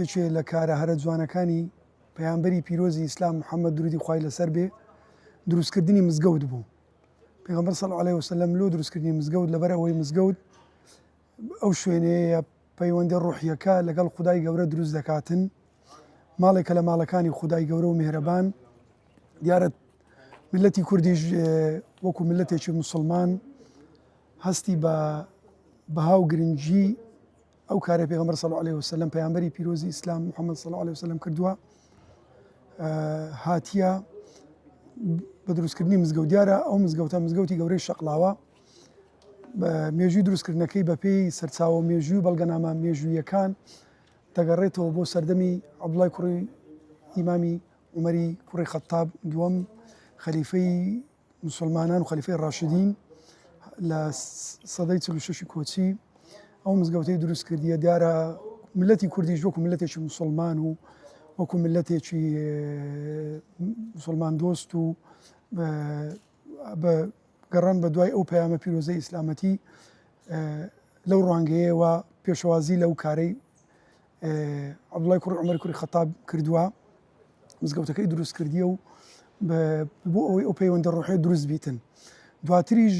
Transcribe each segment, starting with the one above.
یەکێ لە کارە هەرە جوانەکانی پەیامبەری پیرۆزی ئیسلام محەممەد درودی خوای لەسەر بێ دروستکردنی مزگەوت بوو. پێغەمبەر صلی الله علیه وسلم لۆ دروستکردنی مزگەوت لەبەر ئەوەی مزگەوت ئەو شوێنەیە پەیوەندی ڕوحیەکە لەگەڵ خودای گەورە دروست دەکاتن، ماڵێکە لە ماڵەکانی خودای گەورە و میهرەبان. دیارە ملەتی کوردیش وەکو ملەتێکی موسڵمان هەستی بە بەهاو گرنگی ئەو کارە پێغەمبەر صلی الله علیه وسلم پەیامبەری پیرۆزی ئیسلام محەممەد صلی الله علیه وسلم کردووە، هاتیە بە دروستکردنی مزگەوت. دیارە ئەو مزگەوتە مزگەوتی گەورەی شەقڵاوە مێژووی دروستکردنەکەی بە پێی سەرچاوە مێژووی و بەڵگەنامە مێژوویەکان دەگەڕێتەوە بۆ سەردەمی عەبدوڵای کوڕی ئیمامی عومەری کوڕی خەتاب دووەم خەلیفەی موسڵمانان و خەلیفەی ڕاشدین لە سەدەی 46 کۆچی ئەو مزگەوتەی دروست کردیە. دیارە ملەتی کوردیش وەکو ملەتێکی موسڵمان و وەکو ملەتێکی موسڵمان دۆست و گەڕان بە دوای ئەو پەیامە پیرۆزەی ئیسلامەتی لەو ڕوانگەیەوە پێشەوازی لەو کارەی عەبدوڵای کوڕی عومەری کوڕی خەتاب کردووە، مزگەوتەکەی دروست کردیە و بۆ ئەوەی ئەو پەیوەندە ڕوحیە دروست بیتن. دواتریش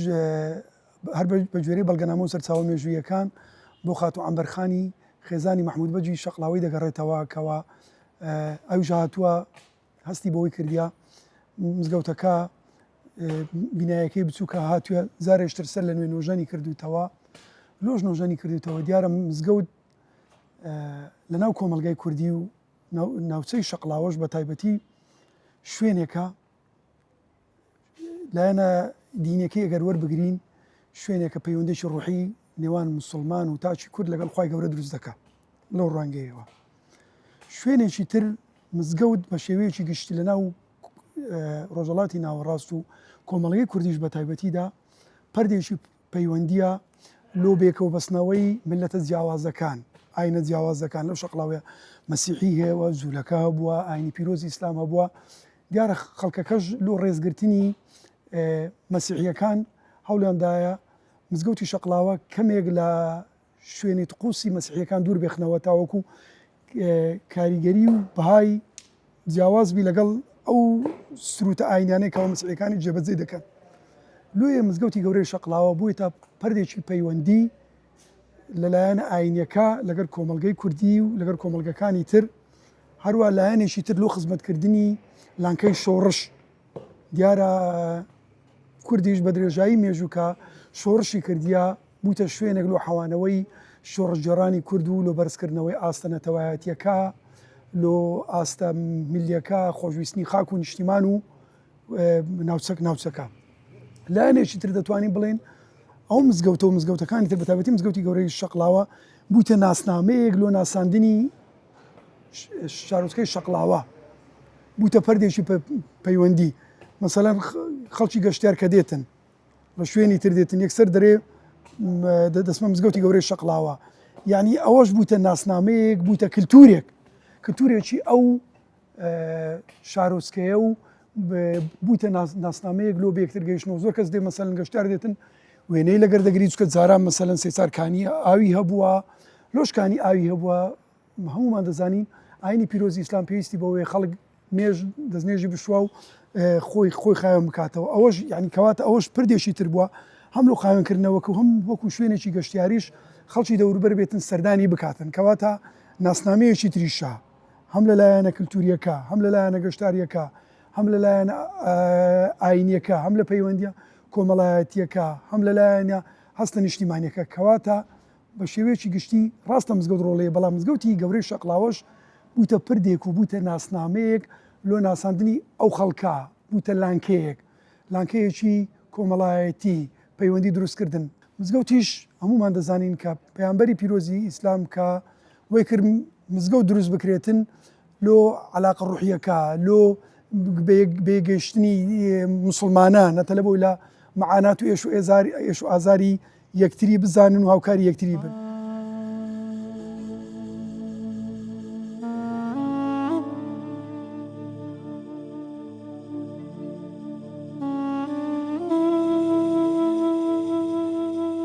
هەر بە گوێرەی بەڵگەنامە و سەرچاوە مێژوویەکان بۆ خاتو عەمبەرخانی خێزانی مەحموود بەجی شەقڵاوی دەگەڕێتەوە کەەوە ئەویش هاتووە هەستی بۆەوەی کردیا مزگەوتەکە بینایەکەی بچووکە هاتووە زارێشتر سەر لە نوێ نۆژەنی کردوتەوە، لۆژ نۆژەنی کردوتەوە. دیارە مزگەوت لە ناو کۆمەلگای کوردی و ناوچەی شەقڵاوەش بە تایبەتی شوێنێکە لایەنە دینەکەی ئەگەر وەربگرین شوێنێکە پەیوەندێکی ڕوحی نێوان موسڵمان و تاچی کورد لەگەڵ خوای گەورە دروست دەکات. لەو ڕوانگەیەوە شوێنێکی تر مزگەوت بە شێوەیەکی گشتی لە ناو ڕۆژەڵاتی ناوەڕاست و کۆمەڵگەی کوردیش بە تایبەتیدا پەردێکی پەیوەندیە لۆ بێکەوە بەستنەوەی ملەتە جیاوازەکان، ئاینە جیاوازەکان. لەو شەقڵاوێ مەسیحی هەیەوە، جوولەکە هەبووە، ئاینی پیرۆزی ئیسلام هەبووە. دیارە خەڵکەکەش لۆ ڕێزگرتنی مەسیحیەکان هەوڵیاندایە مزگەوتی شەقڵاوە کەمێک لە شوێنی طقوسی مەسیحیەکان دوور بێخنەوە تاوەکو کاریگەری و بەهای جیاوازبی لەگەڵ ئەو سروتە ئاینانەی کەەوە مەسیحیەکانی جێبەجێ دەکەن. لۆیە مزگەوتی گەورەی شەقڵاوە بووی تا پەردێکی پەیوەندی لەلایەنە ئاینیەکە لەگەر کۆمەلگەی کوردی و لەگەر کۆمەلگەکانی تر، هەروە لایەنێکی تر لۆ خزمەتکردنی لانکەی شۆڕش. دیارە کوردیش بە درێژایی مێژووکە شۆڕشی کردیا بووتە شوێنێک لۆ حەوانەوەی شۆڕژگەڕانی کورد و لۆ بەرزکردنەوەی ئاستە نەتەوایەتیەکە، لۆ ئاستە میلیەکە، خۆشویستنی خاک و نیشتیمان و ناوچەکە. لایەنێکی تر دەتوانین بڵێن ئەو مزگەوتە و مزگەوتەکانی تر بەتایبەتی مزگەوتی گەورەی شەقڵاوە بووتە ناسنامەیەک لۆ ناساندنی شارۆچکەی شەقڵاوە، بووتە پەردێکی پەیوەندی. مەسەلەن خەڵکی گەشتیار کە دێتن لە شوێنی تر دێتن یەکسەر دەرێ دەسمە مزگەوتی گەورەی شەقڵاوە، یعنی ئەوەش بووتە ناسنامەیەک، بووتە کللتورێکی ئەو شارۆچکەیە و بووتە ناسنامەیەک لۆ بەیەکتر گەیشتنەوە. زۆر کەس دێ مەسەلەن گەشتیار دێتن وێنەی لەگەر دەگری چکە جاران مەسەلەن سێچارکانی ئاوی هەبووە، لۆشکانی ئاوی هەبووە. هەمومان دەزانین ئاینی پیرۆزی ئیسلام پێویستی بەوەیە خەڵک دەستنێژی بشوە و خۆی خاوێن بکاتەوە. ئەوەش یعنی کەواتە ئەوەش پردێکی تر بووە هەم لە خاوێنکردنەوەکە و هەم وەکو شوێنێکی گەشتیاریش خەڵکی دەوروبەر بێتن سەردانی بکاتن، کەواتە ناسنامەیەکی تریشە هەم لەلایەنە کللتوریەکە، هەم لەلایەنە گەشتاریەکە، هەم لەلایەن ئاینیەکە، هەم لە پەیوەندیە کۆمەڵایەتیەکە، هەم لەلایەنە هەستە نیشتیمانیەکە. کەواتە بە شێوەیەکی گشتی ڕاستە مزگەوت ڕۆڵەیە، بەڵام مزگەوتی گەورەی شەقڵاوەش بووتە پردێک و بووتە ناسنامەیەک لۆ ناساندنی ئەو خەڵکە، بووتە لانکەیەکی کۆمەڵایەتی پەیوەندی دروستکردن. مزگەوتیش هەمومان دەزانین کە پەیامبەری پیرۆزی ئیسلام کە وەی کرد مزگەوت دروست بکرێتن لۆ عەلاقە ڕوحیەکە، لۆ بێگەشتنی موسڵمانان، نەتەنە بۆی لە مەعانات و ئێش و ئازاری یەکتری بزانن و هاوکاری یەکتری بن.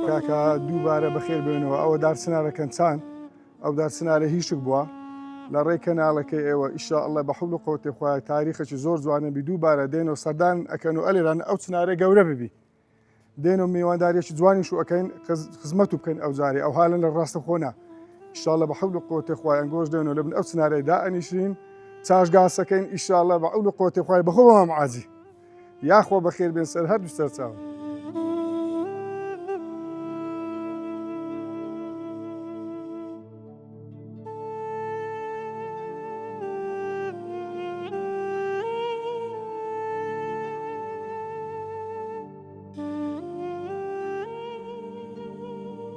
کاکە دووبارە بەخێر بێنەوە. ئەوە دارچنارەکەن چان ئەو دارچنارە هیچک بووە لە ڕێی کەناڵەکەی ئێوە ئیشاءالله بە حەول و قووەتی خوا تاریخێکی زۆر جوانە بی دووبارە دێن و سەردان ئەکەن و ئەلێران ئەو چنارە گەورە ببی دێن و میوانداریەکی جوانیش و ئەەکەین خزمەت و بکەین ئەو جارێ ئەو حالن لە ڕاستە خۆنا ئیشاءالله بە حەول و قووەتی خوای ئەنگۆش دێن و لەبن ئەو چنارەی دائەنیشین چاشگاسەکەین ئیشاءالله بە حەول و قووەتی خوای بەخۆ بەمام عاجی یاخۆ بەخێر بێن سەر هەردوو سەرچاو